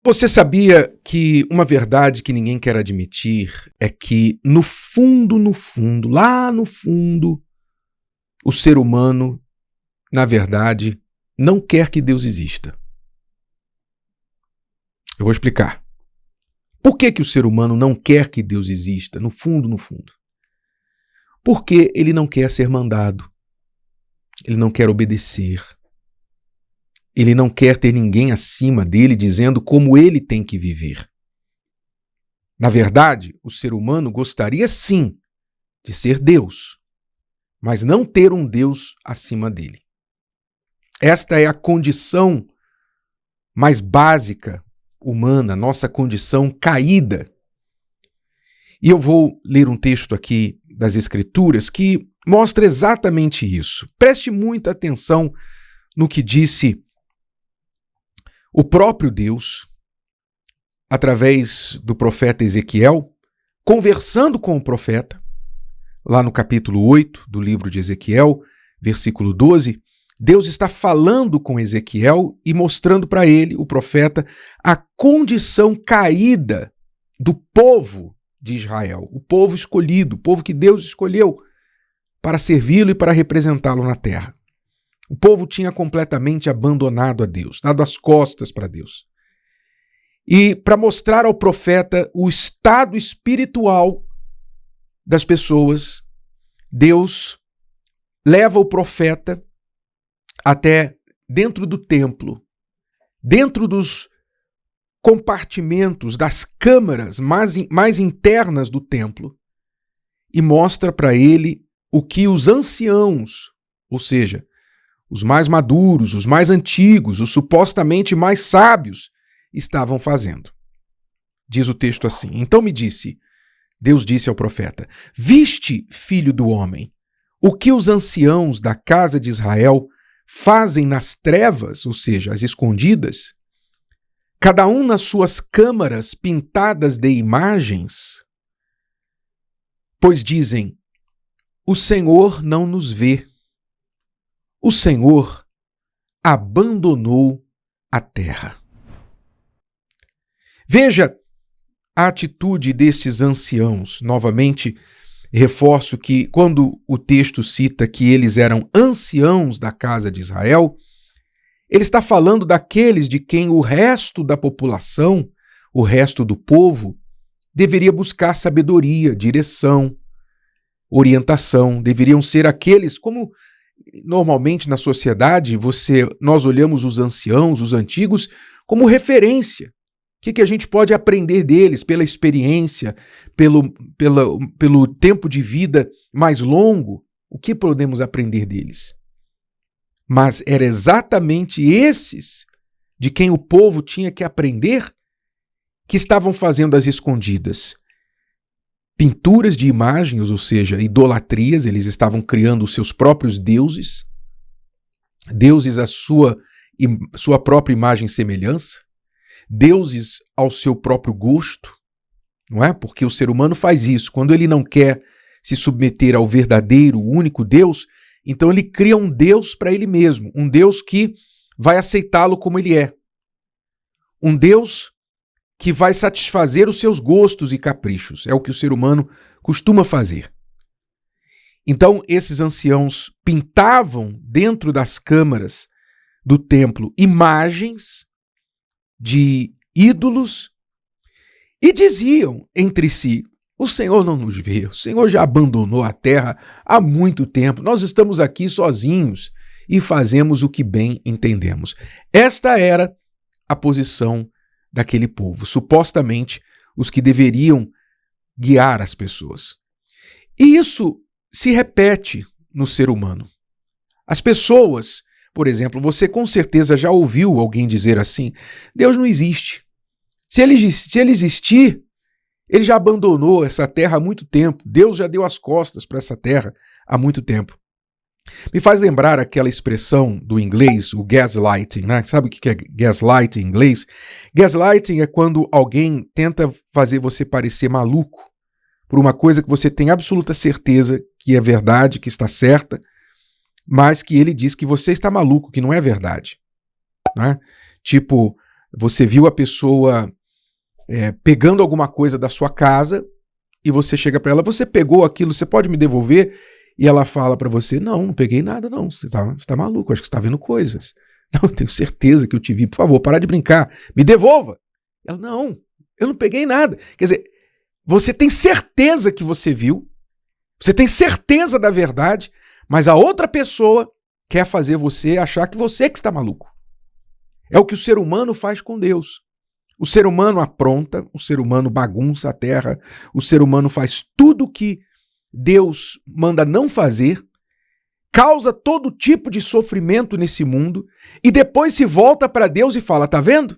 Você sabia que uma verdade que ninguém quer admitir é que, no fundo, lá no fundo, o ser humano, na verdade, não quer que Deus exista? Eu vou explicar. Por que o ser humano não quer que Deus exista, no fundo, no fundo? Porque ele não quer ser mandado. Ele não quer obedecer. Ele não quer ter ninguém acima dele dizendo como ele tem que viver. Na verdade, o ser humano gostaria sim de ser Deus, mas não ter um Deus acima dele. Esta é a condição mais básica humana, nossa condição caída. E eu vou ler um texto aqui das Escrituras que mostra exatamente isso. Preste muita atenção no que disse o próprio Deus, através do profeta Ezequiel, conversando com o profeta, lá no capítulo 8 do livro de Ezequiel, versículo 12, Deus está falando com Ezequiel e mostrando para ele, o profeta, a condição caída do povo de Israel, o povo escolhido, o povo que Deus escolheu para servi-lo e para representá-lo na terra. O povo tinha completamente abandonado a Deus, dado as costas para Deus. E para mostrar ao profeta o estado espiritual das pessoas, Deus leva o profeta até dentro do templo, dentro dos compartimentos, das câmaras mais internas do templo, e mostra para ele o que os anciãos, ou seja, os mais maduros, os mais antigos, os supostamente mais sábios, estavam fazendo. Diz o texto assim: Então Deus disse ao profeta: Viste, filho do homem, o que os anciãos da casa de Israel fazem nas trevas, ou seja, as escondidas, cada um nas suas câmaras pintadas de imagens? Pois dizem: O Senhor não nos vê. O Senhor abandonou a terra. Veja a atitude destes anciãos. Novamente, reforço que quando o texto cita que eles eram anciãos da casa de Israel, ele está falando daqueles de quem o resto da população, o resto do povo, deveria buscar sabedoria, direção, orientação. Deveriam ser aqueles, como normalmente na sociedade nós olhamos os anciãos, os antigos, como referência. O que a gente pode aprender deles pela experiência, pelo tempo de vida mais longo? O que podemos aprender deles? Mas era exatamente esses de quem o povo tinha que aprender que estavam fazendo às escondidas pinturas de imagens, ou seja, idolatrias. Eles estavam criando os seus próprios deuses, deuses à sua própria imagem e semelhança, deuses ao seu próprio gosto, não é? Porque o ser humano faz isso. Quando ele não quer se submeter ao verdadeiro, único Deus, então ele cria um Deus para ele mesmo, um Deus que vai aceitá-lo como ele é, um Deus que vai satisfazer os seus gostos e caprichos. É o que o ser humano costuma fazer. Então, esses anciãos pintavam dentro das câmaras do templo imagens de ídolos e diziam entre si: o Senhor não nos vê, o Senhor já abandonou a terra há muito tempo, nós estamos aqui sozinhos e fazemos o que bem entendemos. Esta era a posição daquele povo, supostamente os que deveriam guiar as pessoas. E isso se repete no ser humano. As pessoas, por exemplo, você com certeza já ouviu alguém dizer assim: Deus não existe. Se ele existir, ele já abandonou essa terra há muito tempo. Deus já deu as costas para essa terra há muito tempo. Me faz lembrar aquela expressão do inglês, o gaslighting, né? Sabe o que é gaslighting em inglês? Gaslighting é quando alguém tenta fazer você parecer maluco por uma coisa que você tem absoluta certeza que é verdade, que está certa, mas que ele diz que você está maluco, que não é verdade, né? Tipo, Você viu a pessoa pegando alguma coisa da sua casa e você chega para ela, você pegou aquilo, você pode me devolver? E ela fala para você, não peguei nada não, você tá maluco, acho que você tá vendo coisas. Não, eu tenho certeza que eu te vi, por favor, parar de brincar, me devolva. Ela, não, eu não peguei nada. Quer dizer, você tem certeza que você viu, você tem certeza da verdade, mas a outra pessoa quer fazer você achar que você que está maluco. É o que o ser humano faz com Deus. O ser humano apronta, o ser humano bagunça a terra, o ser humano faz tudo que Deus manda não fazer, causa todo tipo de sofrimento nesse mundo e depois se volta para Deus e fala, tá vendo?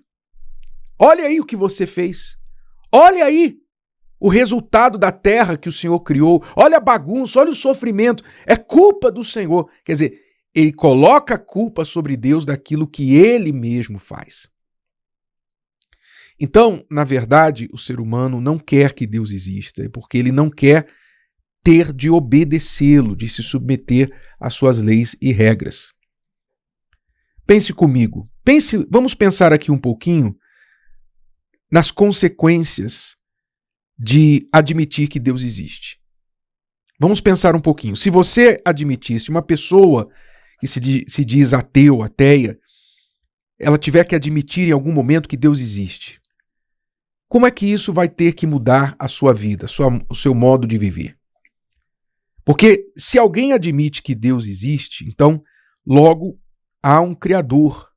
Olha aí o que você fez. Olha aí o resultado da terra que o Senhor criou. Olha a bagunça, olha o sofrimento. É culpa do Senhor. Quer dizer, ele coloca a culpa sobre Deus daquilo que ele mesmo faz. Então, na verdade, o ser humano não quer que Deus exista, porque ele não quer ter de obedecê-lo, de se submeter às suas leis e regras. Pense comigo. Vamos pensar aqui um pouquinho nas consequências de admitir que Deus existe. Vamos pensar um pouquinho. Se você admitisse uma pessoa que se diz ateu, ateia, ela tiver que admitir em algum momento que Deus existe, como é que isso vai ter que mudar a sua vida, o seu modo de viver? Porque se alguém admite que Deus existe, então logo há um Criador,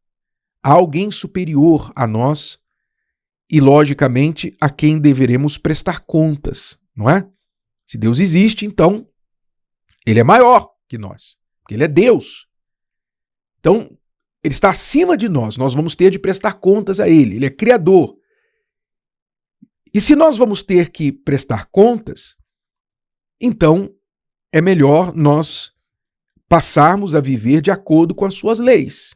há alguém superior a nós e, logicamente, a quem deveremos prestar contas, não é? Se Deus existe, então ele é maior que nós, porque ele é Deus. Então, ele está acima de nós, nós vamos ter de prestar contas a ele é Criador. E se nós vamos ter que prestar contas, então é melhor nós passarmos a viver de acordo com as suas leis.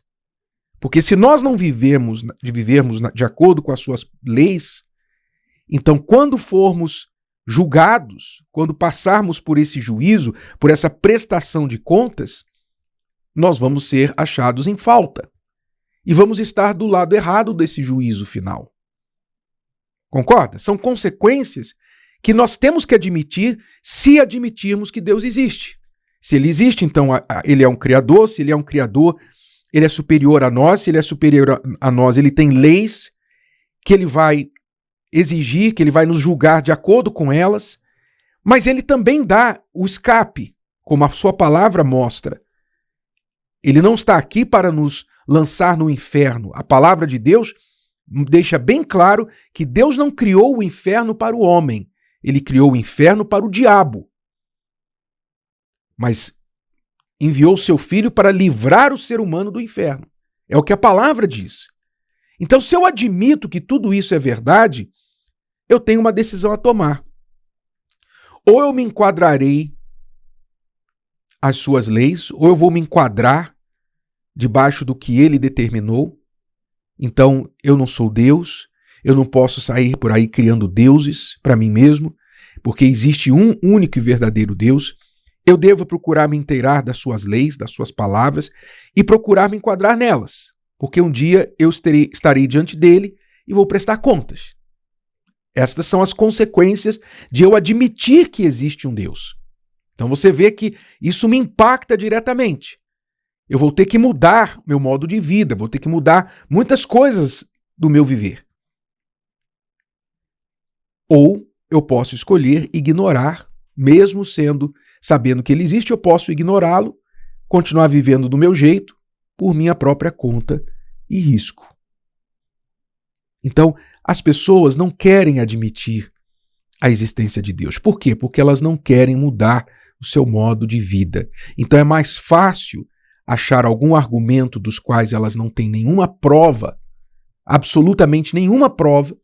Porque se nós não vivermos de acordo com as suas leis, então quando formos julgados, quando passarmos por esse juízo, por essa prestação de contas, nós vamos ser achados em falta. E vamos estar do lado errado desse juízo final. Concorda? São consequências que nós temos que admitir se admitirmos que Deus existe. Se ele existe, então ele é um criador. Se ele é um criador, ele é superior a nós. Se ele é superior a nós, ele tem leis que ele vai exigir, que ele vai nos julgar de acordo com elas. Mas ele também dá o escape, como a sua palavra mostra. Ele não está aqui para nos lançar no inferno. A palavra de Deus deixa bem claro que Deus não criou o inferno para o homem. Ele criou o inferno para o diabo. Mas enviou seu filho para livrar o ser humano do inferno. É o que a palavra diz. Então, se eu admito que tudo isso é verdade, eu tenho uma decisão a tomar. Ou eu me enquadrarei às suas leis, ou eu vou me enquadrar debaixo do que ele determinou. Então, eu não sou Deus, eu não posso sair por aí criando deuses para mim mesmo, porque existe um único e verdadeiro Deus. Eu devo procurar me inteirar das suas leis, das suas palavras, e procurar me enquadrar nelas, porque um dia eu estarei diante dele e vou prestar contas. Estas são as consequências de eu admitir que existe um Deus. Então você vê que isso me impacta diretamente. Eu vou ter que mudar meu modo de vida, vou ter que mudar muitas coisas do meu viver. Ou eu posso escolher ignorar, mesmo sabendo que ele existe, eu posso ignorá-lo, continuar vivendo do meu jeito, por minha própria conta e risco. Então, as pessoas não querem admitir a existência de Deus. Por quê? Porque elas não querem mudar o seu modo de vida. Então é mais fácil achar algum argumento dos quais elas não têm nenhuma prova, absolutamente nenhuma prova,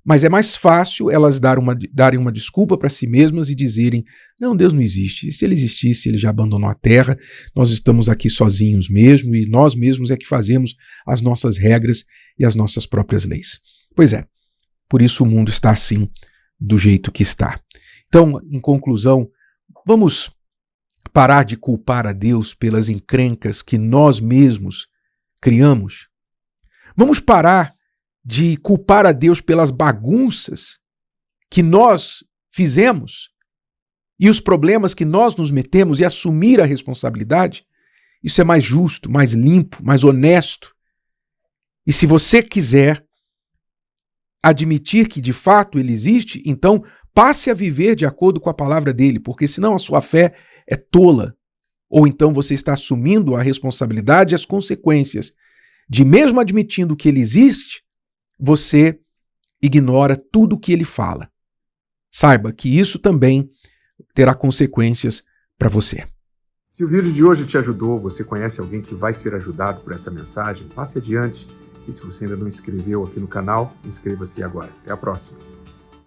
mas é mais fácil elas darem uma desculpa para si mesmas e dizerem, não, Deus não existe. E se ele existisse, ele já abandonou a Terra, nós estamos aqui sozinhos mesmo e nós mesmos é que fazemos as nossas regras e as nossas próprias leis. Pois é, por isso o mundo está assim, do jeito que está. Então, em conclusão, vamos parar de culpar a Deus pelas encrencas que nós mesmos criamos? Vamos parar de culpar a Deus pelas bagunças que nós fizemos e os problemas que nós nos metemos e assumir a responsabilidade, isso é mais justo, mais limpo, mais honesto. E se você quiser admitir que de fato ele existe, então passe a viver de acordo com a palavra dele, porque senão a sua fé é tola. Ou então você está assumindo a responsabilidade e as consequências de, mesmo admitindo que ele existe, você ignora tudo o que ele fala. Saiba que isso também terá consequências para você. Se o vídeo de hoje te ajudou, você conhece alguém que vai ser ajudado por essa mensagem, passe adiante. E se você ainda não inscreveu aqui no canal, inscreva-se agora. Até a próxima.